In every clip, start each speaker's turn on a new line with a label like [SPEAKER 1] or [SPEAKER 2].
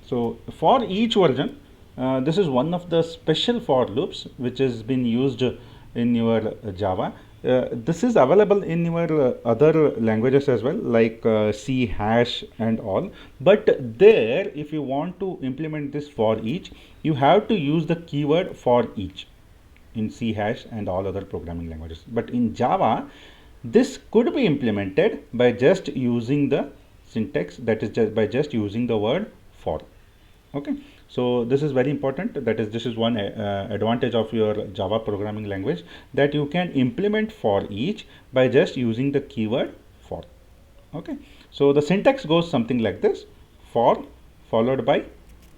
[SPEAKER 1] So for each version, this is one of the special for loops which has been used in your Java. This is available in your other languages as well, like C hash and all. But there, if you want to implement this for each, you have to use the keyword for each in C hash and all other programming languages. But in Java, this could be implemented by just using the syntax, that is just by just using the word for. Okay, so this is very important. That is, this is one advantage of your Java programming language, that you can implement for each by just using the keyword for. Okay, so the syntax goes something like this: for followed by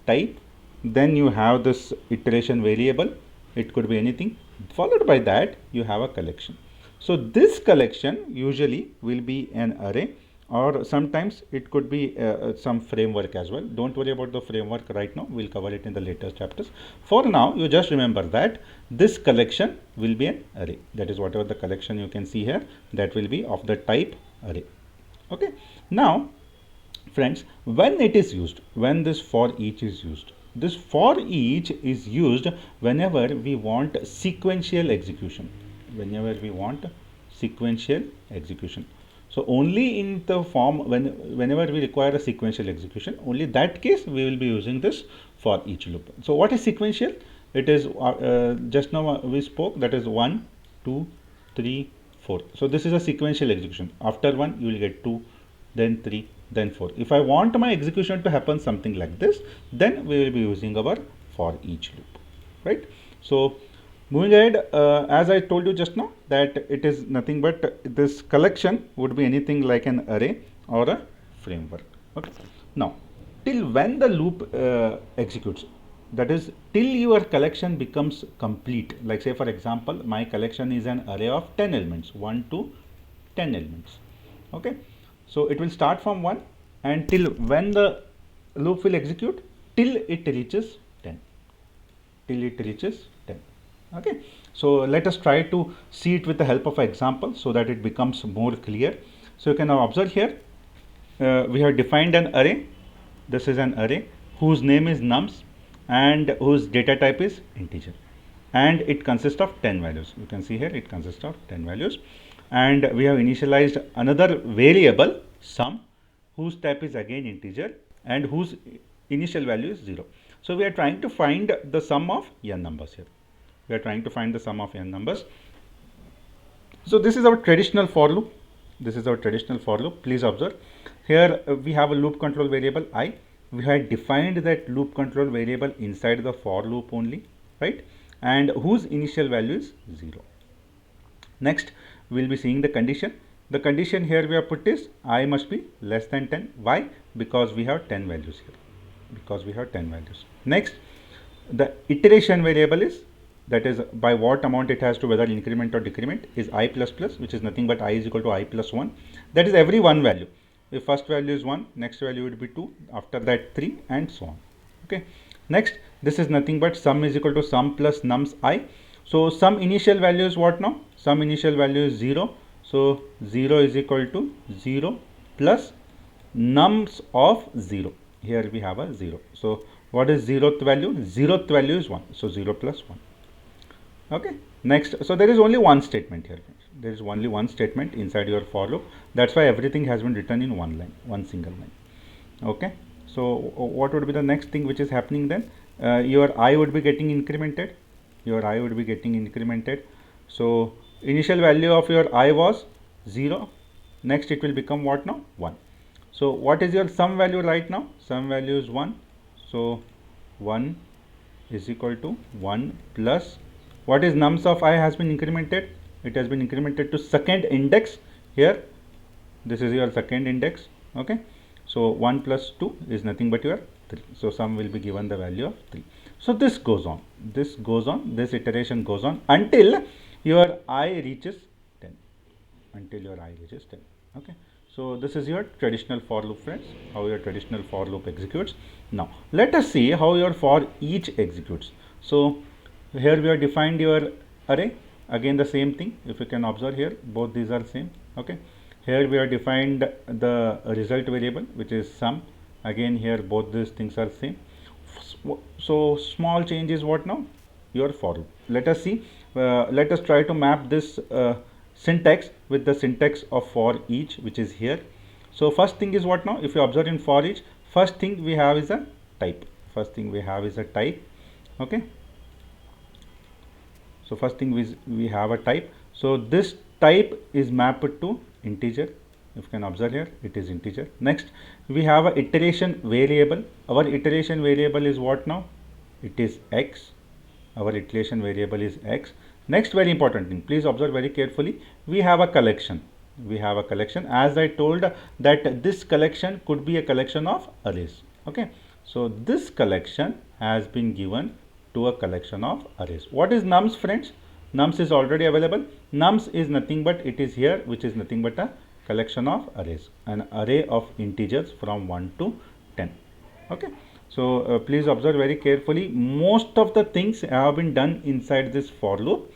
[SPEAKER 1] type, then you have this iteration variable, it could be anything, followed by that you have a collection. So this collection usually will be an array, or sometimes it could be some framework as well. Don't worry about the framework right now, we'll cover it in the later chapters. For now, you just remember that this collection will be an array. That is, whatever the collection you can see here, that will be of the type array. Okay, now friends, when it is used, when this for each is used, this for each is used whenever we want sequential execution, whenever we want sequential execution. So only in the form whenever we require a sequential execution, only that case we will be using this for each loop. So what is sequential? It is just now we spoke, that is 1 2 3 4. So this is a sequential execution. After 1 you will get 2, then 3, then 4. If I want my execution to happen something like this, then we will be using our for each loop, right? So moving ahead, as I told you just now, that it is nothing but this collection would be anything like an array or a framework. Okay, now till when the loop executes, that is till your collection becomes complete. Like say for example, my collection is an array of 10 elements, 1 to 10 elements. Okay, so it will start from 1 and till when the loop will execute, till it reaches 10, till it reaches 10. Okay, so let us try to see it with the help of an example so that it becomes more clear. So you can now observe here, we have defined an array. This is an array whose name is nums and whose data type is integer, and it consists of 10 values. You can see here it consists of 10 values, and we have initialized another variable sum whose type is again integer and whose initial value is 0. So we are trying to find the sum of n numbers here. We are trying to find the sum of n numbers. So this is our traditional for loop. This is our traditional for loop. Please observe here, we have a loop control variable I. We had defined that loop control variable inside the for loop only, right? And whose initial value is 0. Next, we will be seeing the condition. The condition here we have put is I must be less than 10. Why? Because we have 10 values here. Because we have 10 values. Next, the iteration variable is, that is by what amount it has to, whether increment or decrement, is I plus plus, which is nothing but I is equal to I plus 1. That is every one value. If first value is 1, next value would be 2, after that 3, and so on. Okay. Next, this is nothing but sum is equal to sum plus nums I. So sum initial value is what now? Sum initial value is 0. So 0 is equal to 0 plus nums of 0. Here we have a 0. So what is 0th value? 0th value is 1. So 0 plus 1. Okay. Next, so there is only one statement here. There is only one statement inside your for loop. That's why everything has been written in one line, one single line. Okay. So what would be the next thing which is happening then? Your I would be getting incremented. Your I would be getting incremented. So initial value of your I was 0. Next it will become what now? 1. So what is your sum value right now? Sum value is 1. So 1 is equal to 1 plus, what is nums of I has been incremented? It has been incremented to second index here. This is your second index. Okay. So 1 plus 2 is nothing but your 3. So sum will be given the value of 3. So this goes on. This goes on. This iteration goes on until your I reaches 10. Until your I reaches 10. Okay. So this is your traditional for loop, friends. How your traditional for loop executes. Now let us see how your for each executes. So here we have defined your array. Again the same thing, if you can observe here, both these are same. Okay, here we have defined the result variable, which is sum, Again here both these things are same. So small change is what now? Your for loop. Let us see, let us try to map this syntax with the syntax of for each, which is here. So first thing is what now? If you observe in for each, first thing we have is a type. First thing we have is a type. Okay. So first thing we have a type. So this type is mapped to integer. If you can observe here, it is integer. Next, we have a iteration variable. Our iteration variable is what now? It is x. Our iteration variable is x. Next, very important thing, please observe very carefully. We have a collection. We have a collection. As I told that this collection could be a collection of arrays. Okay. So this collection has been given to a collection of arrays. What is nums, friends? Nums is already available. Nums is nothing but it is here, which is nothing but a collection of arrays, an array of integers from 1 to 10. Okay. So please observe very carefully. Most of the things have been done inside this for loop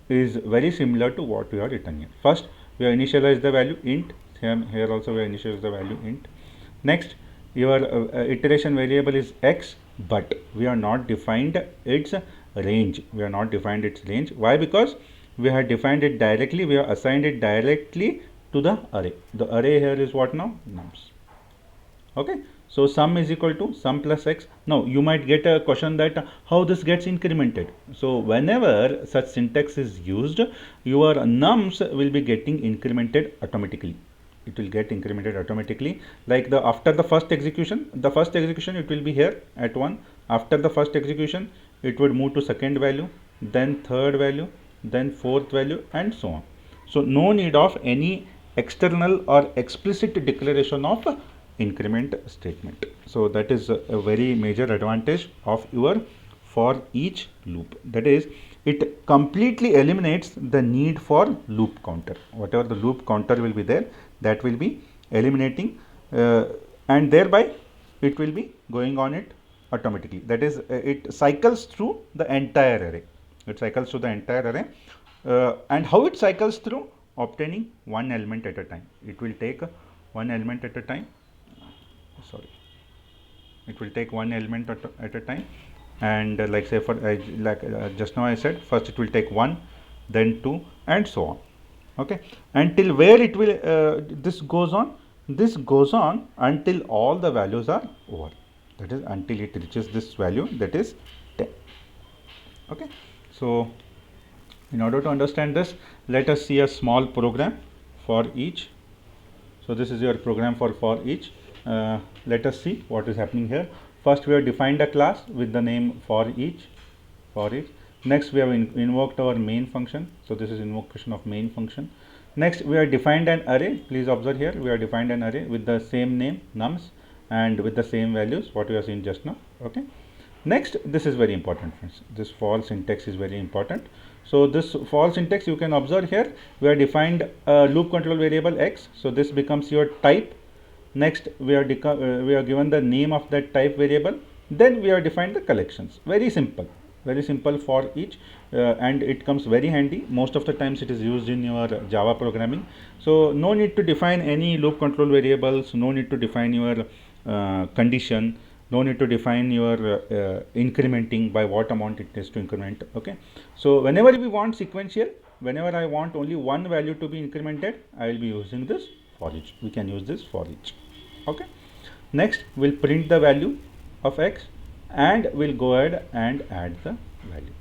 [SPEAKER 1] is very similar to what we are written here. First, we have initialized the value int. Here also we have initialized the value int. Next, your iteration variable is x, but we are not defined its range. We are not defined its range. Why? Because we have defined it directly. We have assigned it directly to the array. The array here is what now? Nums. Okay. So sum is equal to sum plus x. Now you might get a question that how this gets incremented. So whenever such syntax is used, your nums will be getting incremented automatically. It will get incremented automatically. Like after the first execution, it will be here at 1. After the first execution, it would move to second value, then third value, then fourth value, and so on. So no need of any external or explicit declaration of increment statement. So that is a very major advantage of your for each loop. That is, it completely eliminates the need for loop counter. Whatever the loop counter will be there, that will be eliminating, and thereby it will be going on it automatically. That is, it cycles through the entire array. It cycles through the entire array. And how it cycles through? Obtaining one element at a time. It will take one element at a time. Sorry, it will take one element at a time, and like say for just now I said, first it will take 1, then 2, and so on. Okay, until where it will this goes on until all the values are over. That is, until it reaches this value, that is 10. Okay, so in order to understand this, let us see a small program for each. So this is your program for each. Let us see what is happening here. First, we have defined a class with the name for each. Next, we have invoked our main function. So this is invocation of main function. Next, we have defined an array. Please observe here, we have defined an array with the same name nums and with the same values what we have seen just now. Okay. Next, this is very important, friends. This for syntax is very important. So this for syntax, you can observe here, we have defined a loop control variable x. So this becomes your type. Next, we are given the name of that type variable. Then we have defined the collections. Very simple for each, and it comes very handy. Most of the times it is used in your Java programming. So no need to define any loop control variables. No need to define your condition. No need to define your incrementing by what amount it is to increment. Okay. So whenever we want sequential, whenever I want only one value to be incremented, I will be using this for each. We can use this for each. Okay. Next, we'll print the value of x and we'll go ahead and add the value.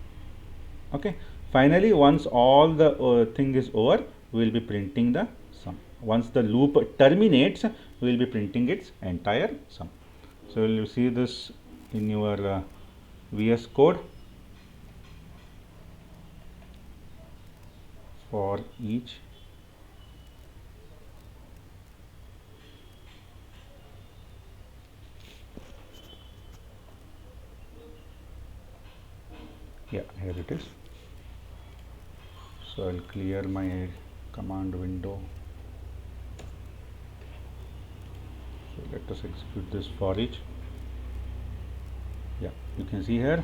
[SPEAKER 1] Okay. Finally, once all the thing is over, we will be printing the sum. Once the loop terminates, we will be printing its entire sum. So you will see this in your VS Code for each. Yeah, here it is. So I'll clear my command window. So let us execute this for each. Yeah, you can see here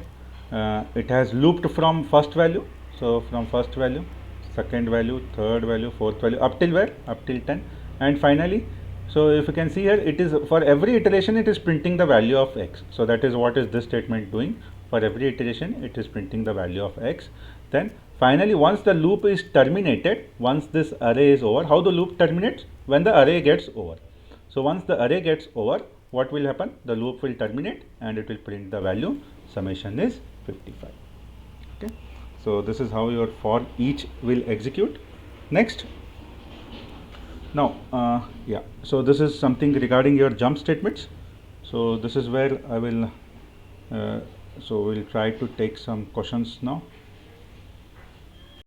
[SPEAKER 1] it has looped from first value. So from first value, second value, third value, fourth value, up till where? Up till 10. And finally, So if you can see here, it is for every iteration it is printing the value of x. So that is what is this statement doing. For every iteration it is printing the value of x. Then finally, once the loop is terminated, once this array is over, how the loop terminates? When the array gets over. So once the array gets over, what will happen? The loop will terminate and it will print the value summation is 55. Okay. So this is how your for each will execute. Next. Now, yeah, so this is something regarding your jump statements. So this is where I will, so we'll try to take some questions now.